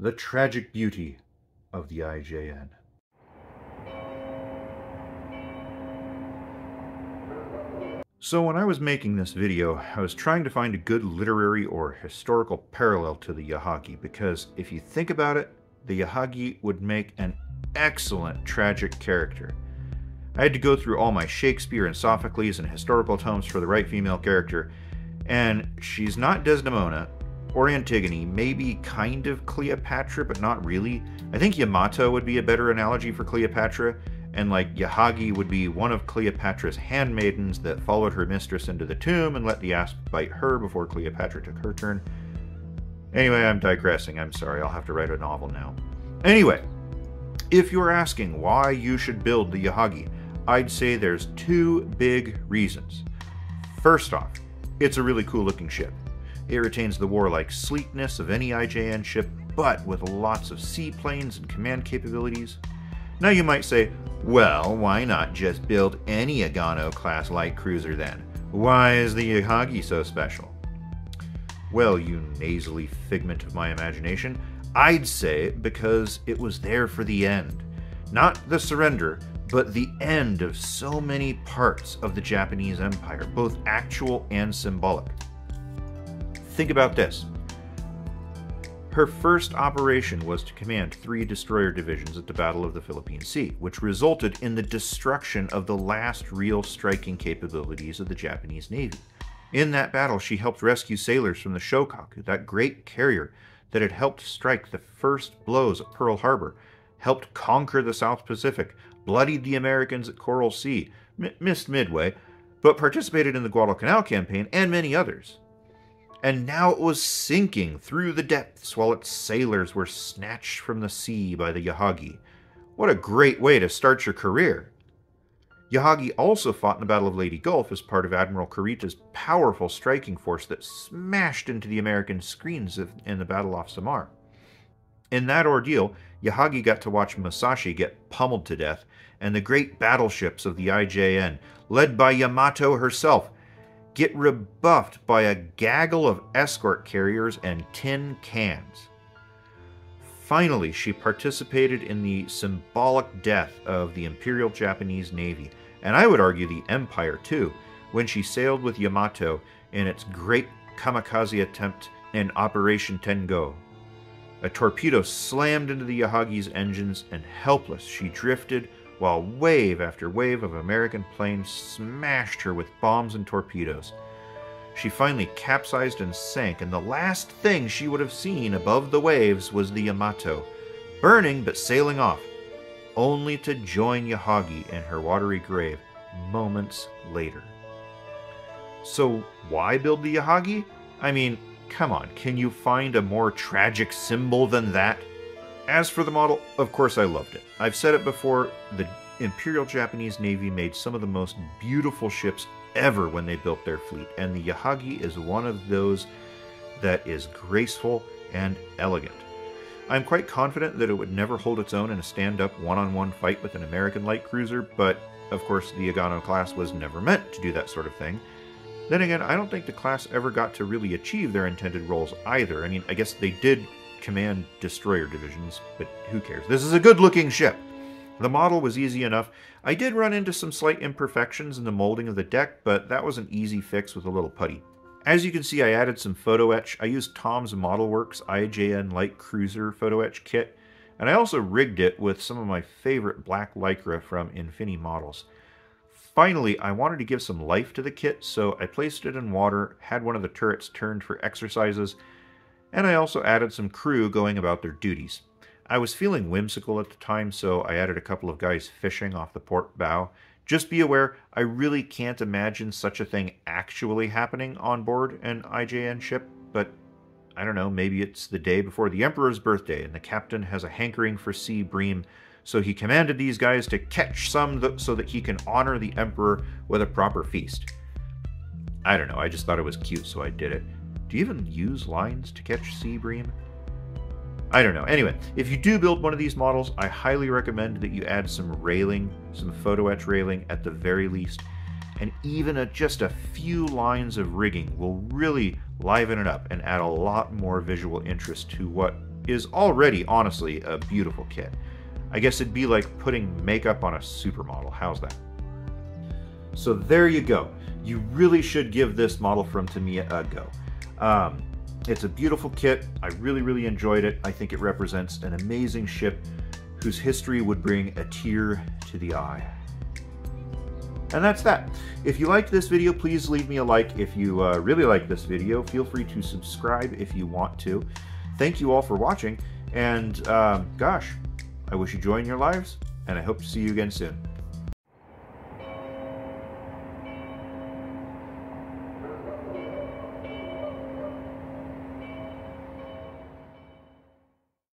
The tragic beauty of the IJN. So when I was making this video, I was trying to find a good literary or historical parallel to the Yahagi, because if you think about it, the Yahagi would make an excellent tragic character. I had to go through all my Shakespeare and Sophocles and historical tomes for the right female character, and she's not Desdemona or Antigone, maybe kind of Cleopatra, but not really. I think Yamato would be a better analogy for Cleopatra, and like Yahagi would be one of Cleopatra's handmaidens that followed her mistress into the tomb and let the asp bite her before Cleopatra took her turn. Anyway, I'm digressing. I'm sorry, I'll have to write a novel now. Anyway, if you're asking why you should build the Yahagi, I'd say there's two big reasons. First off, it's a really cool looking ship. It retains the warlike sleekness of any IJN ship, but with lots of seaplanes and command capabilities. Now you might say, well, why not just build any Agano-class light cruiser then? Why is the Yahagi so special? Well, you nasally figment of my imagination, I'd say because it was there for the end. Not the surrender, but the end of so many parts of the Japanese Empire, both actual and symbolic. Think about this. Her first operation was to command 3 destroyer divisions at the Battle of the Philippine Sea, which resulted in the destruction of the last real striking capabilities of the Japanese Navy. In that battle, she helped rescue sailors from the Shokaku, that great carrier that had helped strike the first blows at Pearl Harbor, helped conquer the South Pacific, bloodied the Americans at Coral Sea, missed Midway, but participated in the Guadalcanal campaign and many others. And now it was sinking through the depths while its sailors were snatched from the sea by the Yahagi. What a great way to start your career! Yahagi also fought in the Battle of Leyte Gulf as part of Admiral Kurita's powerful striking force that smashed into the American screens in the Battle off Samar. In that ordeal, Yahagi got to watch Musashi get pummeled to death, and the great battleships of the IJN, led by Yamato herself, get rebuffed by a gaggle of escort carriers and tin cans. Finally, she participated in the symbolic death of the Imperial Japanese Navy, and I would argue the Empire too, when she sailed with Yamato in its great kamikaze attempt in Operation Tengo. A torpedo slammed into the Yahagi's engines, and helpless she drifted while wave after wave of American planes smashed her with bombs and torpedoes. She finally capsized and sank, and the last thing she would have seen above the waves was the Yamato, burning but sailing off, only to join Yahagi in her watery grave moments later. So why build the Yahagi? I mean, come on, can you find a more tragic symbol than that? As for the model, of course I loved it. I've said it before, the Imperial Japanese Navy made some of the most beautiful ships ever when they built their fleet, and the Yahagi is one of those that is graceful and elegant. I'm quite confident that it would never hold its own in a stand-up one-on-one fight with an American light cruiser, but of course the Agano class was never meant to do that sort of thing. Then again, I don't think the class ever got to really achieve their intended roles either. I mean, I guess they did command destroyer divisions, but who cares? This is a good-looking ship. The model was easy enough. I did run into some slight imperfections in the molding of the deck, but that was an easy fix with a little putty. As you can see, I added some photo etch. I used Tom's Modelworks IJN Light Cruiser photo etch kit, and I also rigged it with some of my favorite black lycra from Infini Models. Finally, I wanted to give some life to the kit, so I placed it in water, had one of the turrets turned for exercises, and I also added some crew going about their duties. I was feeling whimsical at the time, so I added a couple of guys fishing off the port bow. Just be aware, I really can't imagine such a thing actually happening on board an IJN ship, but I don't know, maybe it's the day before the Emperor's birthday and the captain has a hankering for sea bream, so he commanded these guys to catch some so that he can honor the Emperor with a proper feast. I don't know, I just thought it was cute, so I did it. Do you even use lines to catch sea bream? I don't know. Anyway, if you do build one of these models, I highly recommend that you add some railing, some photo etch railing at the very least, and even just a few lines of rigging will really liven it up and add a lot more visual interest to what is already, honestly, a beautiful kit. I guess it'd be like putting makeup on a supermodel. How's that? So there you go. You really should give this model from Tamiya a go. It's a beautiful kit. I really enjoyed it. I think it represents an amazing ship whose history would bring a tear to the eye. And that's that. If you liked this video, please leave me a like. If you really like this video, feel free to subscribe if you want to. Thank you all for watching, and gosh, I wish you joy in your lives, and I hope to see you again soon.